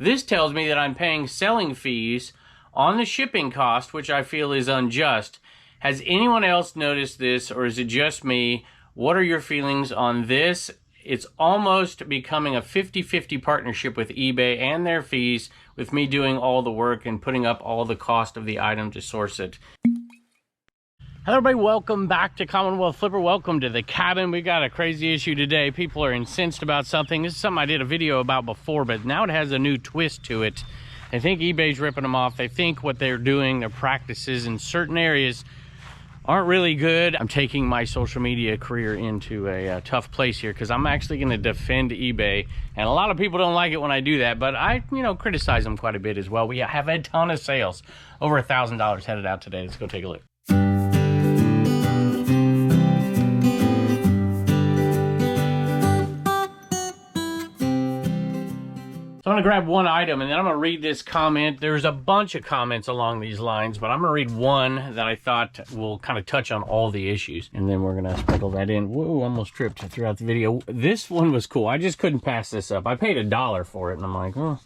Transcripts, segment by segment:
This tells me that I'm paying selling fees on the shipping cost, which I feel is unjust. Has anyone else noticed this, or is it just me? What are your feelings on this? It's almost becoming a 50-50 partnership with eBay and their fees, with me doing all the work and putting up all the cost of the item to source it. Hello everybody, welcome back to Commonwealth Flipper. Welcome to the cabin. We got a crazy issue today. People are incensed about something. This is something I did a video about before, but now it has a new twist to it. They think eBay's ripping them off. They think what they're doing, their practices in certain areas aren't really good. I'm taking my social media career into a tough place here because I'm actually going to defend eBay, and a lot of people don't like it when I do that, but I criticize them quite a bit as well. We have a ton of sales, over $1,000 headed out today. Let's go take a look. So I'm going to grab one item and then I'm going to read this comment. There's a bunch of comments along these lines, but I'm going to read one that I thought will kind of touch on all the issues. And then we're going to sprinkle that in. Whoa, almost tripped throughout the video. This one was cool. I just couldn't pass this up. I paid $1 for it and I'm like, oh.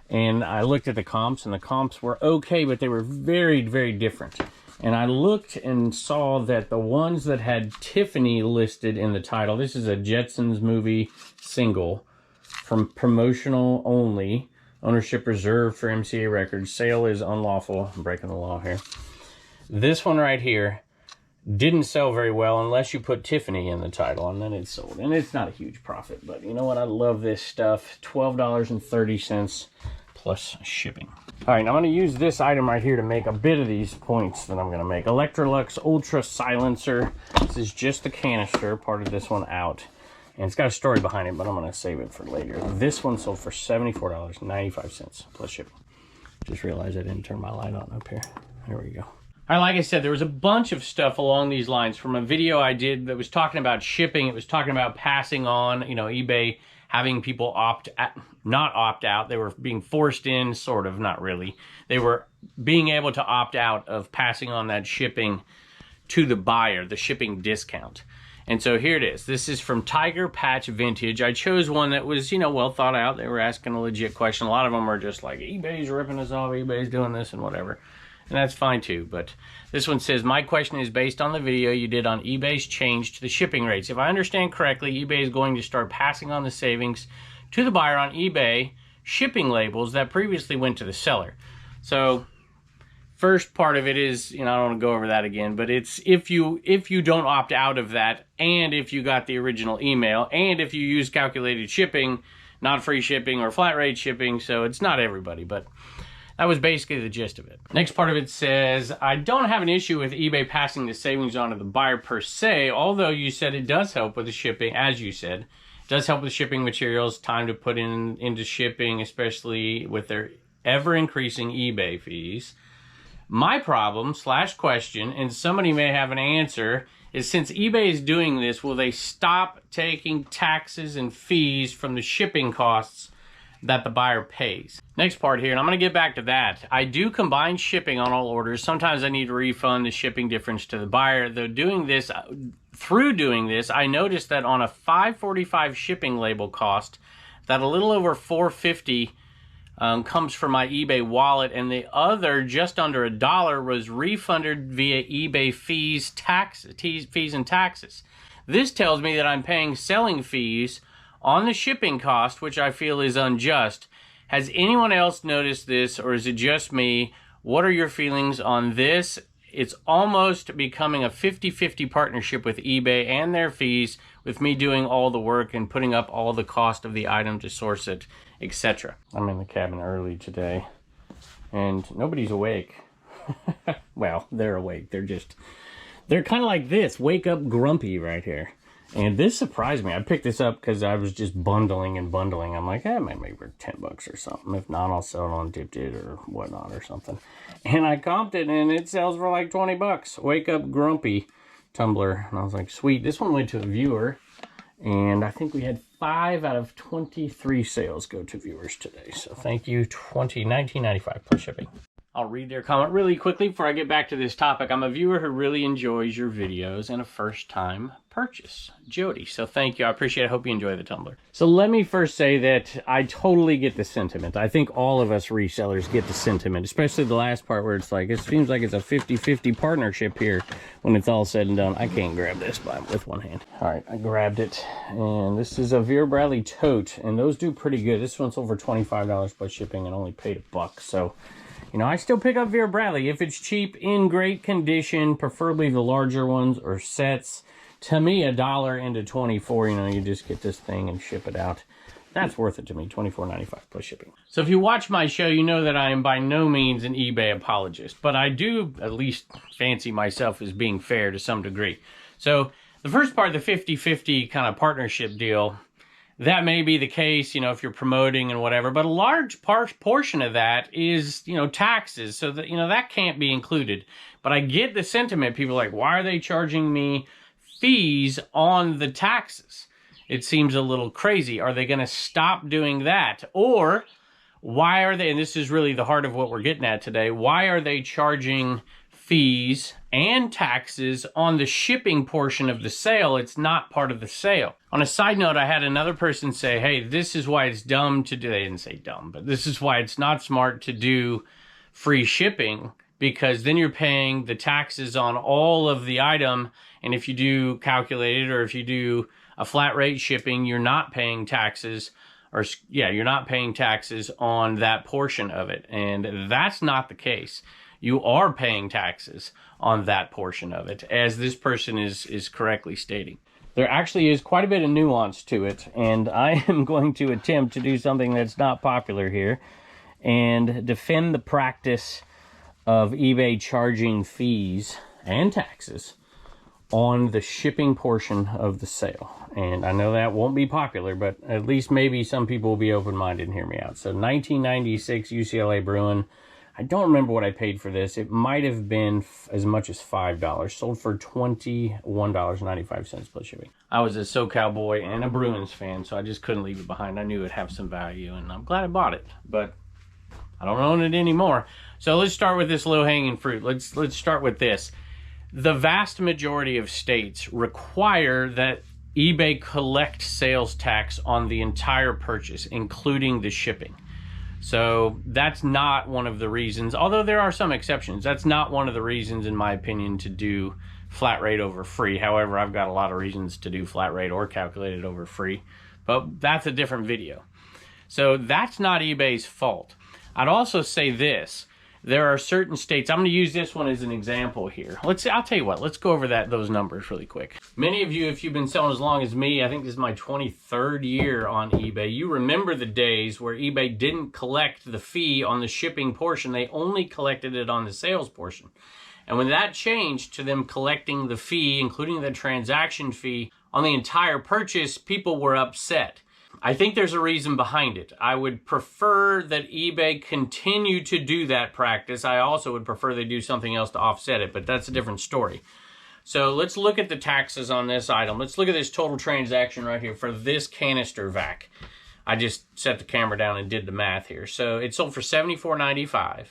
And I looked at the comps and the comps were okay, but they were very, very different. And I looked and saw that the ones that had Tiffany listed in the title, this is a Jetsons movie single, from promotional only, ownership reserved for MCA records, sale is unlawful. I'm breaking the law here. This one right here didn't sell very well unless you put Tiffany in the title, and then it sold. And it's not a huge profit, but you know what? I love this stuff. $12.30 plus shipping. All right, I'm going to use this item right here to make a bit of these points that I'm going to make. Electrolux Ultra Silencer. This is just the canister, part of this one out. And it's got a story behind it, but I'm going to save it for later. This one sold for $74.95 plus shipping. Just realized I didn't turn my light on up here. There we go. All right, like I said, there was a bunch of stuff along these lines from a video I did that was talking about shipping. It was talking about passing on, eBay having people not opt out. They were being forced in, sort of, not really. They were being able to opt out of passing on that shipping to the buyer, the shipping discount. And so here it is. This is from Tiger Patch Vintage. I chose one that was, well thought out. They were asking a legit question. A lot of them are just like, eBay's ripping us off, eBay's doing this and whatever. And that's fine too. But this one says, my question is based on the video you did on eBay's change to the shipping rates. If I understand correctly, eBay is going to start passing on the savings to the buyer on eBay shipping labels that previously went to the seller. So first part of it is, I don't want to go over that again, but it's if you don't opt out of that, and if you got the original email, and if you use calculated shipping, not free shipping or flat rate shipping, so it's not everybody, but that was basically the gist of it. Next part of it says, I don't have an issue with eBay passing the savings on to the buyer per se, although you said it does help with the shipping, as you said. It does help with shipping materials, time to put into shipping, especially with their ever-increasing eBay fees. My problem / question, and somebody may have an answer, is since eBay is doing this, will they stop taking taxes and fees from the shipping costs that the buyer pays? Next part here, and I'm going to get back to that. I do combine shipping on all orders. Sometimes I need to refund the shipping difference to the buyer. Through doing this, I noticed that on a $5.45 shipping label cost, that a little over $4.50 comes from my eBay wallet, and the other, just under $1, was refunded via eBay fees and taxes. This tells me that I'm paying selling fees on the shipping cost, which I feel is unjust. Has anyone else noticed this, or is it just me? What are your feelings on this? It's almost becoming a 50-50 partnership with eBay and their fees, with me doing all the work and putting up all the cost of the item to source it, etc. I'm in the cabin early today, and nobody's awake. Well, they're awake. They're kind of like this, wake up grumpy right here. And this surprised me. I picked this up because I was just bundling and bundling. I'm like, it might be worth $10 or something. If not, I'll sell it on Dipdit or whatnot or something. And I comped it, and it sells for like $20. Wake up grumpy tumbler. And I was like, sweet. This one went to a viewer, and I think we had 5 out of 23 sales go to viewers today. So thank you. $19.95 plus shipping. I'll read their comment really quickly before I get back to this topic. I'm a viewer who really enjoys your videos and a first-time purchase, Jody. So thank you. I appreciate it. I hope you enjoy the tumbler. So let me first say that I totally get the sentiment. I think all of us resellers get the sentiment, especially the last part where it's like, it seems like it's a 50-50 partnership here when it's all said and done. I can't grab this with one hand. All right, I grabbed it. And this is a Vera Bradley tote, and those do pretty good. This one's over $25 plus shipping and only paid $1. So, you know, I still pick up Vera Bradley if it's cheap, in great condition, preferably the larger ones or sets. To me, $1 into $24, you know, you just get this thing and ship it out. That's worth it to me, $24.95 plus shipping. So if you watch my show, you know that I am by no means an eBay apologist, but I do at least fancy myself as being fair to some degree. So the first part, the 50-50 kind of partnership deal, that may be the case, you know, if you're promoting and whatever, but a large portion of that is, you know, taxes. So that, you know, that can't be included. But I get the sentiment. People are like, why are they charging me fees on the taxes? It seems a little crazy. Are they going to stop doing that? Or why are they, and this is really the heart of what we're getting at today, why are they charging fees and taxes on the shipping portion of the sale? It's not part of the sale. On a side note, I had another person say, hey, this is why it's dumb to do, they didn't say dumb, but this is why it's not smart to do free shipping, because then you're paying the taxes on all of the item. And if you do calculated, or if you do a flat rate shipping, you're not paying taxes, or yeah, you're not paying taxes on that portion of it. And that's not the case. You are paying taxes on that portion of it, as this person is correctly stating. There actually is quite a bit of nuance to it, and I am going to attempt to do something that's not popular here and defend the practice of eBay charging fees and taxes on the shipping portion of the sale. And I know that won't be popular, but at least maybe some people will be open-minded and hear me out. So 1996 UCLA Bruin. I don't remember what I paid for this. It might have been as much as $5. Sold for $21.95 plus shipping. I was a SoCal boy and a Bruins fan, so I just couldn't leave it behind. I knew it'd have some value, and I'm glad I bought it, but I don't own it anymore. So let's start with this low-hanging fruit. Let's start with this. The vast majority of states require that eBay collect sales tax on the entire purchase, including the shipping. So that's not one of the reasons, although there are some exceptions, that's not one of the reasons, in my opinion, to do flat rate over free. However, I've got a lot of reasons to do flat rate or calculated over free, but that's a different video. So that's not eBay's fault. I'd also say this. There are certain states, I'm going to use this one as an example here. I'll tell you what, let's go over those numbers really quick. Many of you, if you've been selling as long as me, I think this is my 23rd year on eBay, you remember the days where eBay didn't collect the fee on the shipping portion. They only collected it on the sales portion. And when that changed to them collecting the fee, including the transaction fee, on the entire purchase, people were upset. I think there's a reason behind it. I would prefer that eBay continue to do that practice. I also would prefer they do something else to offset it, but that's a different story. So let's look at the taxes on this item. Let's look at this total transaction right here for this canister vac. I just set the camera down and did the math here. So it sold for $74.95.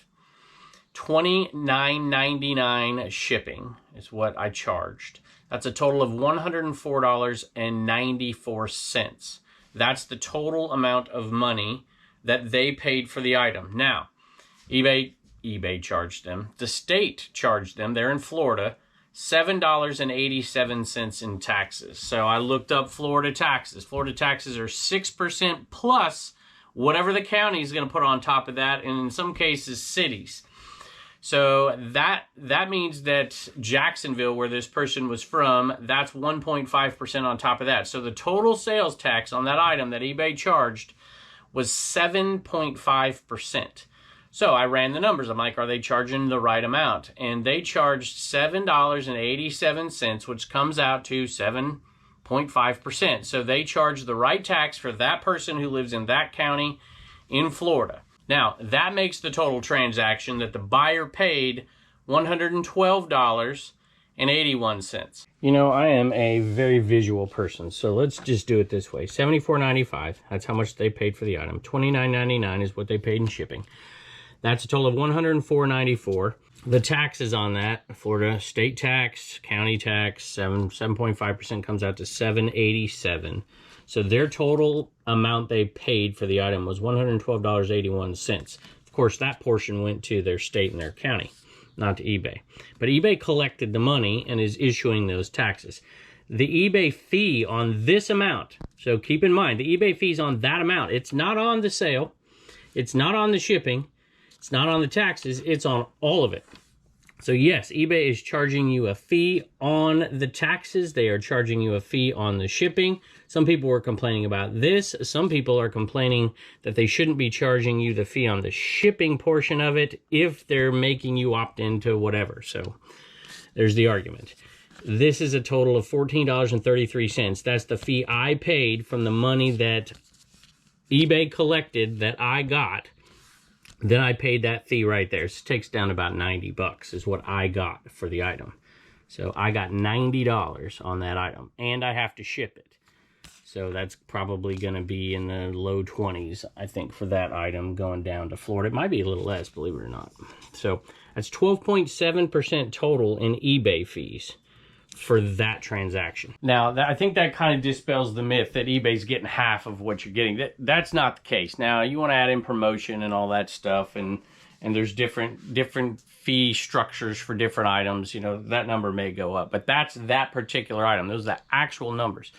$29.99 shipping is what I charged. That's a total of $104.94. That's the total amount of money that they paid for the item. Now, eBay charged them. The state charged them. They're in Florida. $7.87 in taxes. So I looked up Florida taxes. Florida taxes are 6% plus whatever the county is going to put on top of that, and in some cases, cities. So that means that Jacksonville, where this person was from, that's 1.5% on top of that. So the total sales tax on that item that eBay charged was 7.5%. So I ran the numbers. I'm like, are they charging the right amount? And they charged $7.87, which comes out to 7.5%. So they charged the right tax for that person who lives in that county in Florida. Now, that makes the total transaction that the buyer paid $112.81. You know, I am a very visual person, so let's just do it this way. $74.95, that's how much they paid for the item. $29.99 is what they paid in shipping. That's a total of $104.94. The taxes on that, Florida state tax, county tax, 7.5% comes out to $787. So their total amount they paid for the item was $112.81. Of course, that portion went to their state and their county, not to eBay. But eBay collected the money and is issuing those taxes. The eBay fee on this amount, so keep in mind, the eBay fees on that amount, it's not on the sale, it's not on the shipping, it's not on the taxes, it's on all of it. So yes, eBay is charging you a fee on the taxes. They are charging you a fee on the shipping. Some people were complaining about this. Some people are complaining that they shouldn't be charging you the fee on the shipping portion of it if they're making you opt into whatever. So there's the argument. This is a total of $14.33. That's the fee I paid from the money that eBay collected that I got. Then I paid that fee right there. So it takes down about 90 bucks is what I got for the item. So I got $90 on that item, and I have to ship it. So that's probably going to be in the low 20s, I think, for that item going down to Florida. It might be a little less, believe it or not. So that's 12.7% total in eBay fees for that transaction. Now, I think that kind of dispels the myth that eBay's getting half of what you're getting. That's not the case. Now, you want to add in promotion and all that stuff, and there's different fee structures for different items. You know, that number may go up, but that's that particular item. Those are the actual numbers.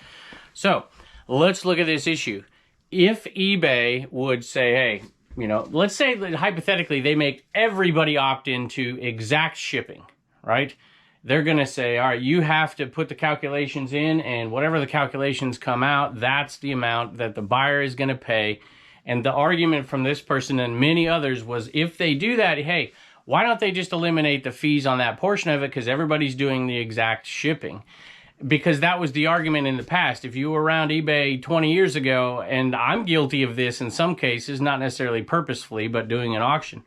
So let's look at this issue. If eBay would say, hey, you know, let's say that hypothetically they make everybody opt into exact shipping, right? They're going to say, all right, you have to put the calculations in, and whatever the calculations come out, that's the amount that the buyer is going to pay. And the argument from this person and many others was, if they do that, hey, why don't they just eliminate the fees on that portion of it, because everybody's doing the exact shipping? Because that was the argument in the past. If you were around eBay 20 years ago, and I'm guilty of this in some cases, not necessarily purposefully, but doing an auction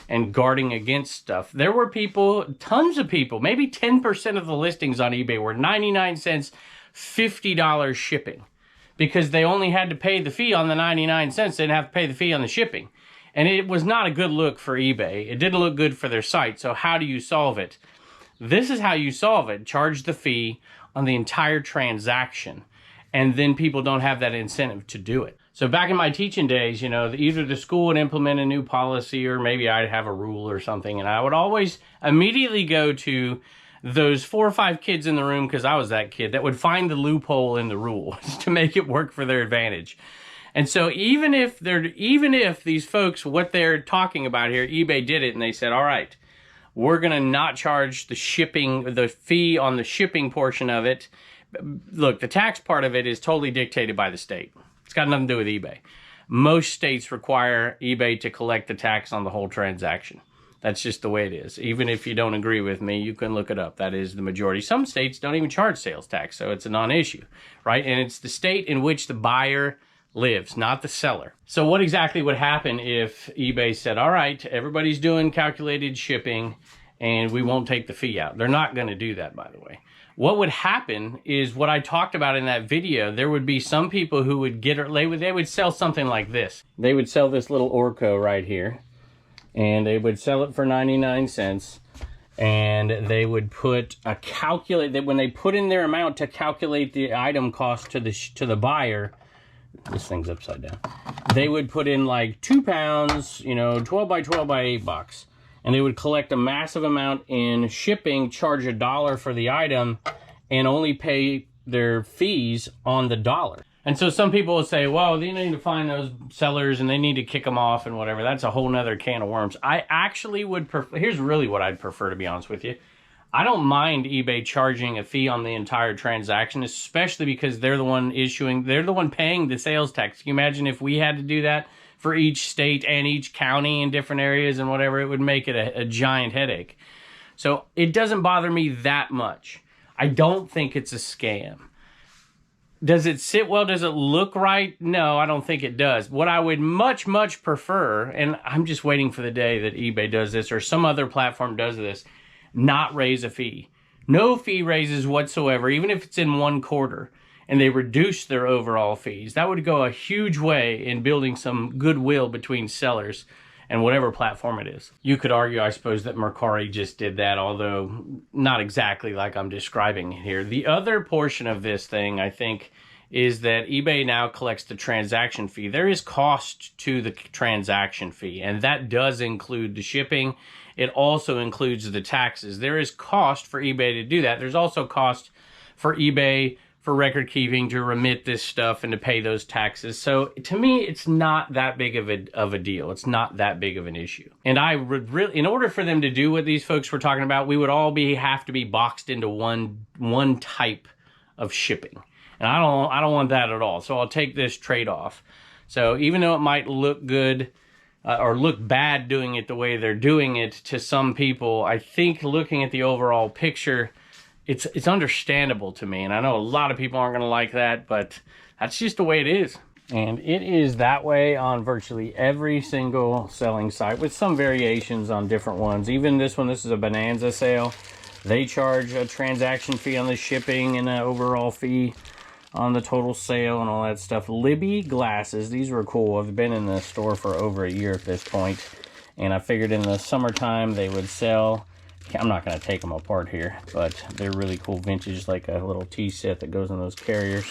and guarding against stuff. There were people, tons of people, maybe 10% of the listings on eBay were 99 cents, $50 shipping, because they only had to pay the fee on the 99 cents. They didn't have to pay the fee on the shipping. And it was not a good look for eBay. It didn't look good for their site. So how do you solve it? This is how you solve it. Charge the fee on the entire transaction. And then people don't have that incentive to do it. So back in my teaching days, you know, either the school would implement a new policy, or maybe I'd have a rule or something, and I would always immediately go to those 4 or 5 kids in the room, because I was that kid, that would find the loophole in the rule to make it work for their advantage. And so even if these folks, what they're talking about here, eBay did it and they said, all right, we're going to not charge the shipping, the fee on the shipping portion of it. Look, the tax part of it is totally dictated by the state. It's got nothing to do with eBay. Most states require eBay to collect the tax on the whole transaction. That's just the way it is. Even if you don't agree with me, you can look it up. That is the majority. Some states don't even charge sales tax, so it's a non-issue, right? And it's the state in which the buyer lives, not the seller. So what exactly would happen if eBay said, all right, everybody's doing calculated shipping and we won't take the fee out? They're not going to do that, by the way. What would happen is what I talked about in that video. There would be some people who would they would sell something like this. They would sell this little Orco right here, and they would sell it for 99 cents. And they would put a when they put in their amount to calculate the item cost to the buyer, this thing's upside down. They would put in like 2 pounds, you know, 12 by 12 by 8 bucks. And they would collect a massive amount in shipping, charge $1 for the item, and only pay their fees on the dollar. And so some people will say, well, they need to find those sellers and they need to kick them off and whatever. That's a whole nother can of worms. I actually would prefer, here's really what I'd prefer, to be honest with you. I don't mind eBay charging a fee on the entire transaction, especially because they're the one paying the sales tax. Can you imagine if we had to do that for each state and each county in different areas and whatever? It would make it a giant headache. So it doesn't bother me that much. I don't think it's a scam. Does it sit well? Does it look right? No, I don't think it does. What I would much, much prefer, and I'm just waiting for the day that eBay does this or some other platform does this, not raise a fee. No fee raises whatsoever, even if it's in 1 quarter, and they reduce their overall fees. That would go a huge way in building some goodwill between sellers and whatever platform it is. You could argue, I suppose, that Mercari just did that, although not exactly like I'm describing it here. The other portion of this thing, I think, is that eBay now collects the transaction fee. There is cost to the transaction fee, and that does include the shipping. It also includes the taxes. There is cost for eBay to do that. There's also cost for eBay for record keeping, to remit this stuff and to pay those taxes. So to me, it's not that big of a deal. It's not that big of an issue. And I would really, in order for them to do what these folks were talking about, we would all have to be boxed into one type of shipping. And I don't want that at all. So I'll take this trade-off. So even though it might look good or look bad doing it the way they're doing it to some people, I think looking at the overall picture, it's understandable to me. And I know a lot of people aren't going to like that, but that's just the way it is. And it is that way on virtually every single selling site, with some variations on different ones. Even this one, this is a Bonanza sale. They charge a transaction fee on the shipping and an overall fee on the total sale and all that stuff. Libby glasses, these were cool. I've been in the store for over a year at this point, and I figured in the summertime they would sell. I'm not going to take them apart here, but they're really cool vintage, like a little tea set that goes in those carriers.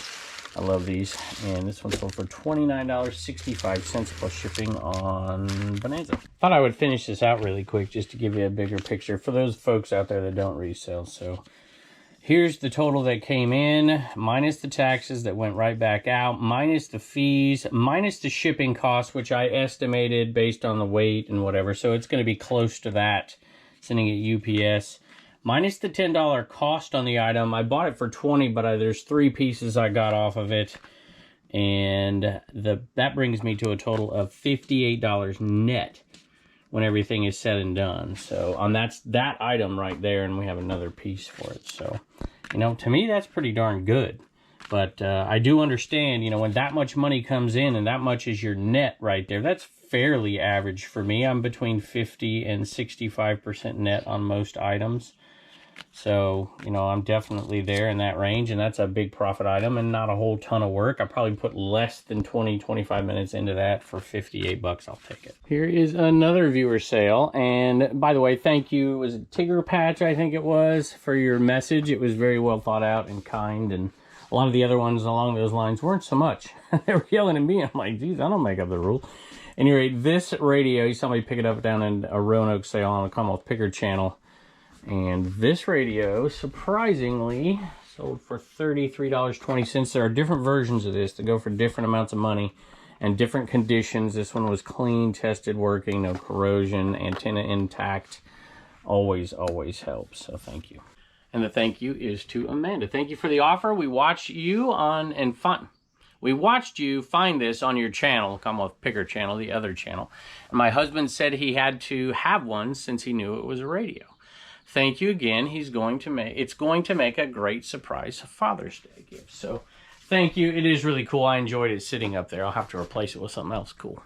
I love these. And this one sold for $29.65 plus shipping on Bonanza. Thought I would finish this out really quick just to give you a bigger picture for those folks out there that don't resell. So here's the total that came in, minus the taxes that went right back out, minus the fees, minus the shipping costs, which I estimated based on the weight and whatever. So it's going to be close to that, sending it UPS. Minus the $10 cost on the item. I bought it for $20, but there's 3 pieces I got off of it. And that brings me to a total of $58 net when everything is said and done. So on that item right there, and we have another piece for it. So, you know, to me, that's pretty darn good. But I do understand, you know, when that much money comes in and that much is your net right there, that's fairly average for me. I'm between 50 and 65% net on most items. So, you know, I'm definitely there in that range, and that's a big profit item and not a whole ton of work. I probably put less than 20-25 minutes into that. For $58, I'll take it. Here is another viewer sale, and by the way, thank you. Was it Tigger Patch, I think it was, for your message. It was very well thought out and kind, and a lot of the other ones along those lines weren't so much. They were yelling at me. I'm like, geez, I don't make up the rule. Anyway, this radio, you saw me pick it up down in a Roanoke sale on the Commonwealth Picker channel. And this radio, surprisingly, sold for $33.20. There are different versions of this that go for different amounts of money and different conditions. This one was clean, tested, working, no corrosion, antenna intact. Always, always helps. So thank you. And the thank you is to Amanda. Thank you for the offer. We watched you We watched you find this on your channel, Commonwealth Picker channel, the other channel. And my husband said he had to have one since he knew it was a radio. Thank you again. It's going to make a great surprise Father's Day gift. So thank you. It is really cool. I enjoyed it sitting up there. I'll have to replace it with something else cool.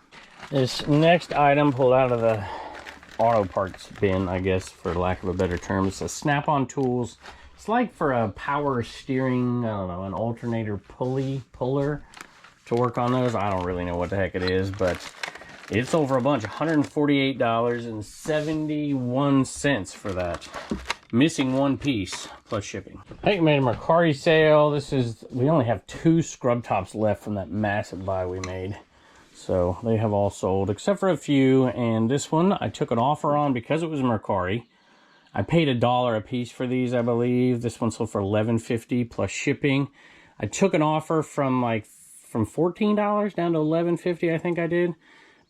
This next item pulled out of the auto parts bin, I guess, for lack of a better term. It's a Snap-on Tools. It's like for a power steering, I don't know, an alternator puller to work on those. I don't really know what the heck it is, but it sold for a bunch. $148.71 for that. Missing 1 piece plus shipping. I think we made a Mercari sale. We only have 2 scrub tops left from that massive buy we made. So they have all sold except for a few. And this one I took an offer on because it was Mercari. I paid $1 a piece for these, I believe. This one sold for $11.50 plus shipping. I took an offer from $14 down to $11.50, I think I did.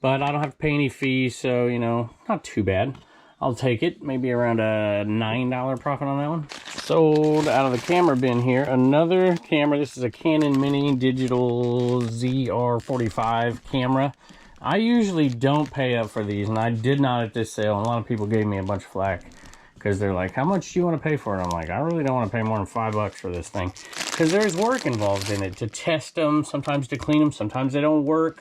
But I don't have to pay any fees, so, you know, not too bad. I'll take it. Maybe around a $9 profit on that one. Sold out of the camera bin here. Another camera. This is a Canon Mini Digital ZR45 camera. I usually don't pay up for these, and I did not at this sale. And a lot of people gave me a bunch of flack because they're like, how much do you want to pay for it? I'm like, I really don't want to pay more than $5 for this thing. Because there's work involved in it to test them, sometimes to clean them, sometimes they don't work.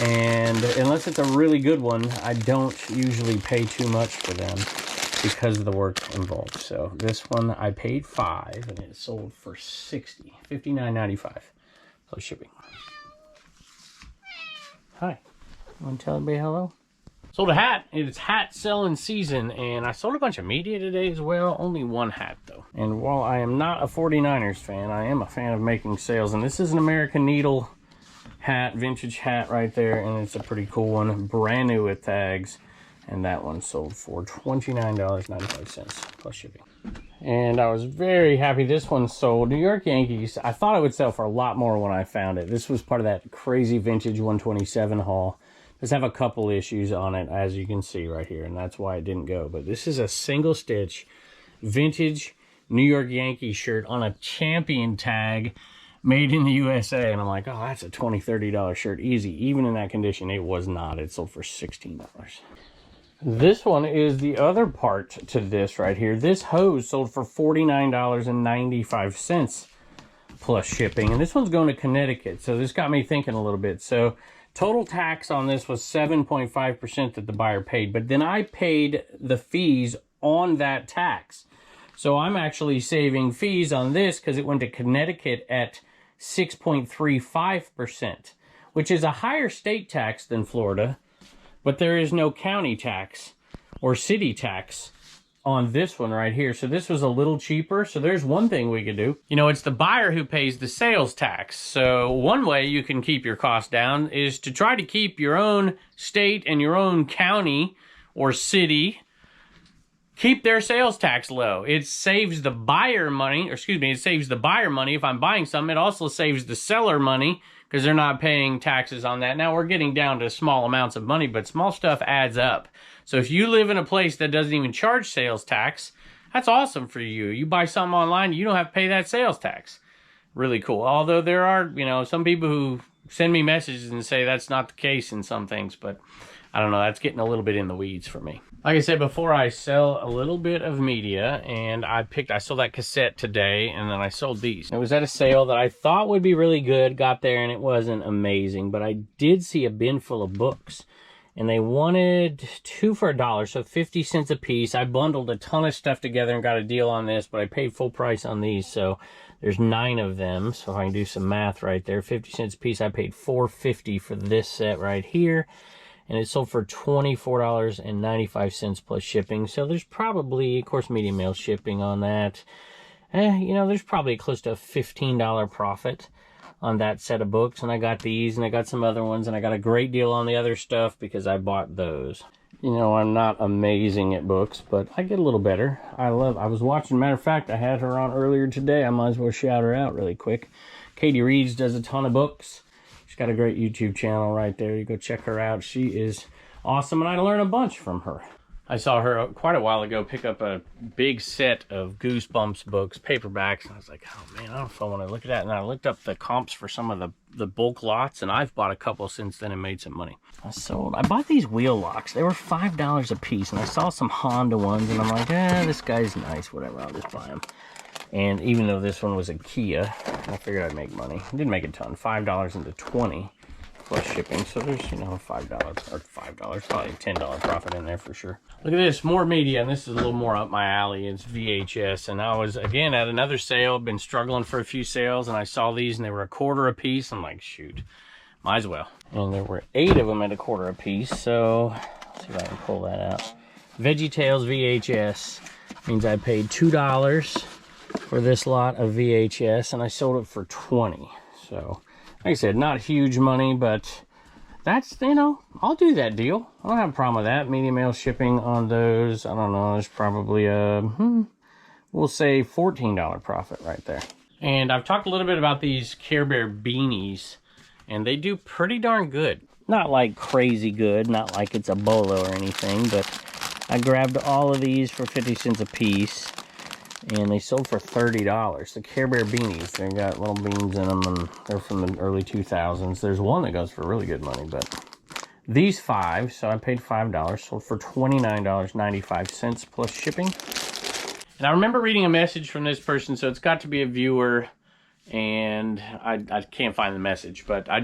And unless it's a really good one, I don't usually pay too much for them because of the work involved. So this one I paid $5 and it sold for $59.95 plus shipping. Hi. Want to tell everybody hello? Sold a hat. It's hat selling season, and I sold a bunch of media today as well. Only one hat though. And while I am not a 49ers fan, I am a fan of making sales. And this is an American Needle hat, vintage hat right there, and it's a pretty cool one. Brand new with tags. And that one sold for $29.95 plus shipping. And I was very happy this one sold. New York Yankees. I thought it would sell for a lot more when I found it. This was part of that crazy vintage 127 haul. Does have a couple issues on it, as you can see right here, and that's why it didn't go. But this is a single stitch vintage New York Yankees shirt on a champion tag, made in the USA. And I'm like, oh, that's a $20, $30 shirt easy. Even in that condition, it was not. It sold for $16. This one is the other part to this right here. This hose sold for $49.95 plus shipping. And this one's going to Connecticut. So this got me thinking a little bit. So total tax on this was 7.5% that the buyer paid. But then I paid the fees on that tax. So I'm actually saving fees on this because it went to Connecticut at 6.35%, which is a higher state tax than Florida. But there is no county tax or city tax on this one right here. So this was a little cheaper. So there's one thing we could do. You know, it's the buyer who pays the sales tax. So one way you can keep your costs down is to try to keep your own state and your own county or city, keep their sales tax low. It saves the buyer money, or excuse me, it saves the buyer money if I'm buying something. It also saves the seller money, because they're not paying taxes on that. Now, we're getting down to small amounts of money, but small stuff adds up. So if you live in a place that doesn't even charge sales tax, that's awesome for you. You buy something online, you don't have to pay that sales tax. Really cool. Although there are, you know, some people who send me messages and say that's not the case in some things, but I don't know, that's getting a little bit in the weeds for me. Like I said before, I sell a little bit of media, and I sold that cassette today, and then I sold these. It was at a sale that I thought would be really good, got there, and it wasn't amazing, but I did see a bin full of books, and they wanted 2 for $1, so 50 cents a piece. I bundled a ton of stuff together and got a deal on this, but I paid full price on these, so there's 9 of them, so if I can do some math right there, 50 cents a piece. I paid $4.50 for this set right here. And it sold for $24.95 plus shipping. So there's probably, of course, medium mail shipping on that. You know, there's probably close to a $15 profit on that set of books. And I got these, and I got some other ones, and I got a great deal on the other stuff because I bought those. You know, I'm not amazing at books, but I get a little better. I was watching, matter of fact, I had her on earlier today. I might as well shout her out really quick. Katie Reeds does a ton of books. She's got a great YouTube channel right there. You go check her out. She is awesome, and I learned a bunch from her. I saw her quite a while ago pick up a big set of Goosebumps books, paperbacks, and I was like, oh man, I don't know if I want to look at that. And I looked up the comps for some of the bulk lots, and I've bought a couple since then and made some money. I bought these wheel locks. They were $5 a piece, and I saw some Honda ones, and I'm like, this guy's nice, whatever, I'll just buy them. And even though this one was a Kia, I figured I'd make money. Didn't make a ton, $5 into 20 plus shipping. So there's, you know, $5 or $5, probably a $10 profit in there for sure. Look at this, more media, and this is a little more up my alley. It's VHS, and I was, again, at another sale, been struggling for a few sales, and I saw these, and they were $1 a piece. I'm like, shoot, might as well. And there were 8 of them at $1 a piece, so let's see if I can pull that out. VeggieTales VHS means I paid $2 for this lot of VHS, and I sold it for $20. So, like I said, not huge money, but that's, you know, I'll do that deal. I don't have a problem with that. Medium mail shipping on those, I don't know, there's probably a, we'll say $14 profit right there. And I've talked a little bit about these Care Bear beanies, and they do pretty darn good. Not like crazy good, not like it's a bolo or anything, but I grabbed all of these for 50 cents a piece. And they sold for $30. The Care Bear beanies, they got little beans in them, and they're from the early 2000s. There's one that goes for really good money, but these 5, so I paid $5, sold for $29.95 plus shipping. And I remember reading a message from this person, so it's got to be a viewer, and I can't find the message, but I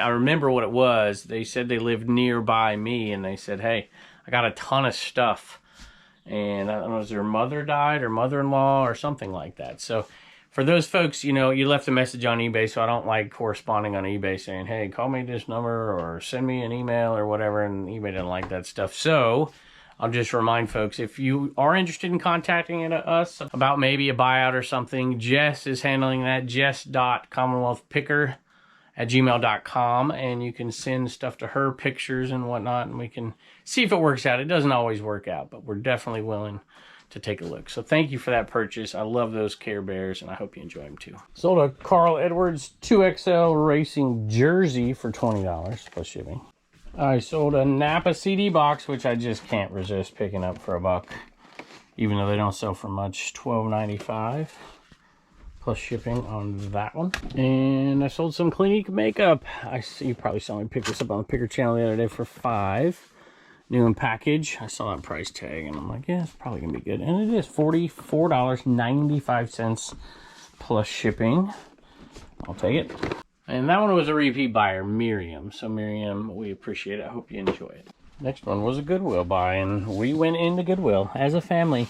remember what it was. They said they lived nearby me, and they said, hey, I got a ton of stuff. And I don't know, was their mother died or mother-in-law or something like that. So For those folks, you know, you left a message on eBay, so I don't like corresponding on eBay saying, hey, call me this number or send me an email or whatever, and eBay doesn't like that stuff. So I'll just remind folks, if you are interested in contacting us about maybe a buyout or something, Jess is handling that, jess.commonwealthpicker@gmail.com, and you can send stuff to her, pictures and whatnot, and we can see if it works out. It doesn't always work out, but we're definitely willing to take a look. So thank you for that purchase. I love those Care Bears, and I hope you enjoy them too. Sold a Carl Edwards 2XL Racing jersey for $20 plus shipping. I sold a Napa CD box, which I just can't resist picking up for $1, even though they don't sell for much. $12.95 plus shipping on that one. And I sold some Clinique makeup. I see you probably saw me pick this up on the Picker channel the other day for $5. New in package. I saw that price tag and I'm like, yeah, it's probably gonna be good. And it is $44.95 plus shipping. I'll take it. And that one was a repeat buyer, Miriam. So Miriam, we appreciate it. I hope you enjoy it. Next one was a Goodwill buy, and we went into Goodwill as a family.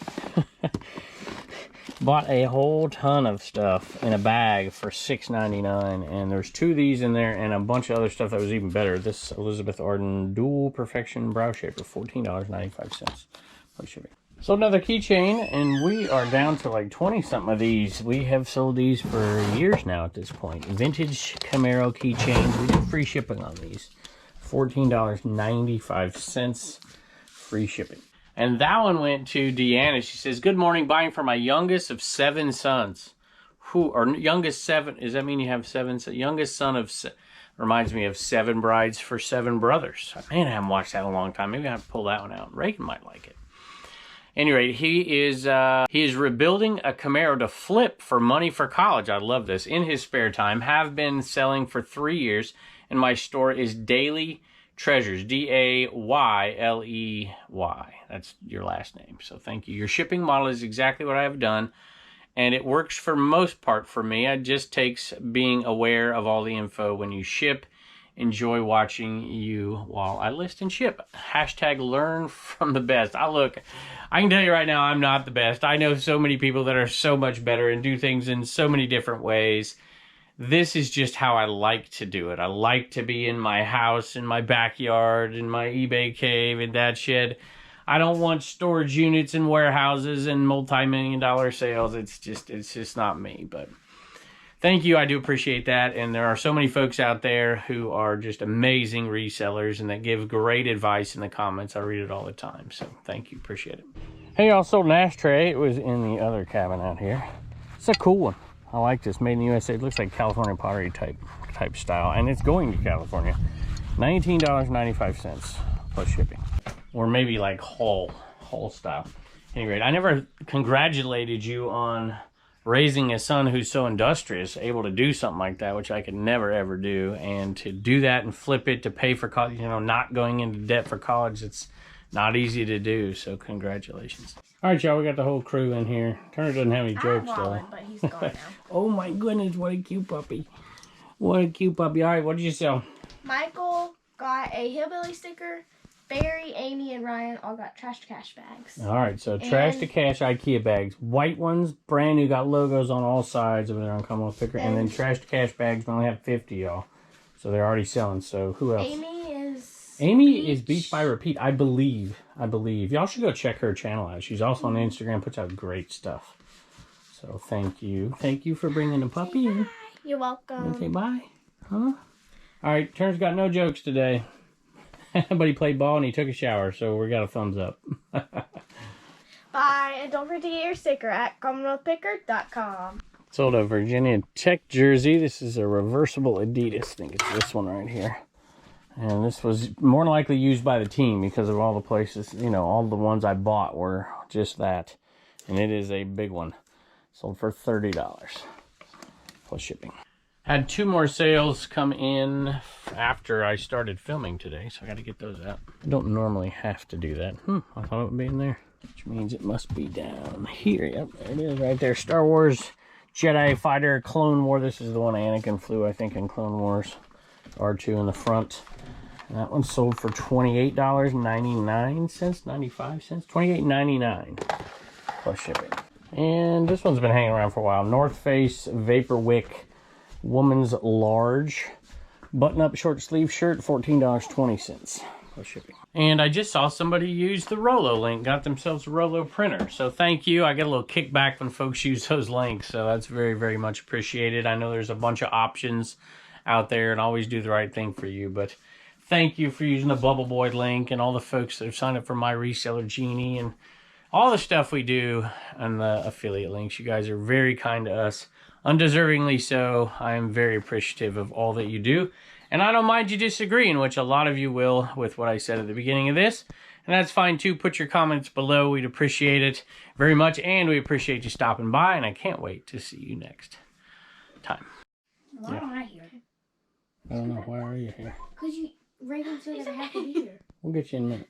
Bought a whole ton of stuff in a bag for $6.99, and there's 2 of these in there and a bunch of other stuff that was even better. This Elizabeth Arden Dual Perfection Brow Shaper, $14.95 plus shipping. Sold another keychain, and we are down to like 20-something of these. We have sold these for years now at this point. Vintage Camaro keychains. We do free shipping on these. $14.95 free shipping. And that one went to Deanna. She says, good morning, buying for my youngest of 7 sons. Or youngest 7, does that mean you have 7? Youngest son of, reminds me of 7 brides for 7 brothers. Man, I haven't watched that in a long time. Maybe I have to pull that one out. Reagan might like it. Anyway, he is rebuilding a Camaro to flip for money for college. I love this. In his spare time, have been selling for 3 years, and my store is Daily Treasures, Dayley. That's your last name. So thank you. Your shipping model is exactly what I have done, and it works for most part for me. It just takes being aware of all the info when you ship. Enjoy watching you while I list and ship. Hashtag learn from the best. I can tell you right now, I'm not the best. I know so many people that are so much better and do things in so many different ways. This is just how I like to do it. I like to be in my house, in my backyard, in my eBay cave, in that shed. I don't want storage units and warehouses and multi-million-dollar sales. It's just not me, but thank you. I do appreciate that. And there are so many folks out there who are just amazing resellers and that give great advice in the comments. I read it all the time. So thank you. Appreciate it. Hey, y'all, sold an ashtray. It was in the other cabin out here. It's a cool one. I like this. Made in the USA. It looks like California pottery type style. And it's going to California. $19.95 plus shipping. Or maybe like Hull style. Anyway, I never congratulated you on raising a son who's so industrious, able to do something like that, which I could never ever do, and to do that and flip it to pay for college, you know, not going into debt for college, it's not easy to do, so congratulations. All right, y'all, we got the whole crew in here. Turner doesn't have any jokes, though. But he's gone now. Oh my goodness, what a cute puppy. What a cute puppy. All right, what did you sell? Michael got a hillbilly sticker. Barry, Amy, and Ryan all got trash to cash bags. All right, so trash to cash IKEA bags. White ones, brand new, got logos on all sides over there on Commonwealth Picker. And then trash to cash bags, we only have 50, y'all. So they're already selling. So who else? Amy is Beach by Repeat, I believe. Y'all should go check her channel out. She's also on Instagram, puts out great stuff. So thank you. Thank you for bringing a puppy in. You're welcome. Okay, bye. Huh? All right, Turner's got no jokes today. But he played ball and he took a shower, so we got a thumbs up. Bye, and don't forget to get your sticker at CommonwealthPicker.com. Sold a Virginia Tech jersey. This is a reversible Adidas. I think it's this one right here. And this was more than likely used by the team because of all the places, you know, all the ones I bought were just that. And it is a big one. Sold for $30 plus shipping. Had 2 more sales come in after I started filming today, so I got to get those out. I don't normally have to do that. I thought it would be in there, which means it must be down here. Yep, there it is right there. Star Wars Jedi Fighter Clone War. This is the one Anakin flew, I think, in Clone Wars. R2 in the front. And that one sold for $28.99, 95 cents, $28.99 plus shipping. And this one's been hanging around for a while. North Face Vapor Wick Woman's Large button-up short sleeve shirt, $14.20 plus shipping. And I just saw somebody use the Rollo link, got themselves a Rollo printer. So thank you. I get a little kickback when folks use those links, so that's very, very much appreciated. I know there's a bunch of options out there, and always do the right thing for you, but thank you for using the Bubble Boy link and all the folks that have signed up for my reseller Genie and all the stuff we do and the affiliate links. You guys are very kind to us, undeservingly so. I am very appreciative of all that you do. And I don't mind you disagreeing, which a lot of you will, with what I said at the beginning of this. And that's fine too. Put your comments below. We'd appreciate it very much. And we appreciate you stopping by. And I can't wait to see you next time. Why am I here? I don't know. Why are you here? Because Reagan said that I have to be here. We'll get you in a minute.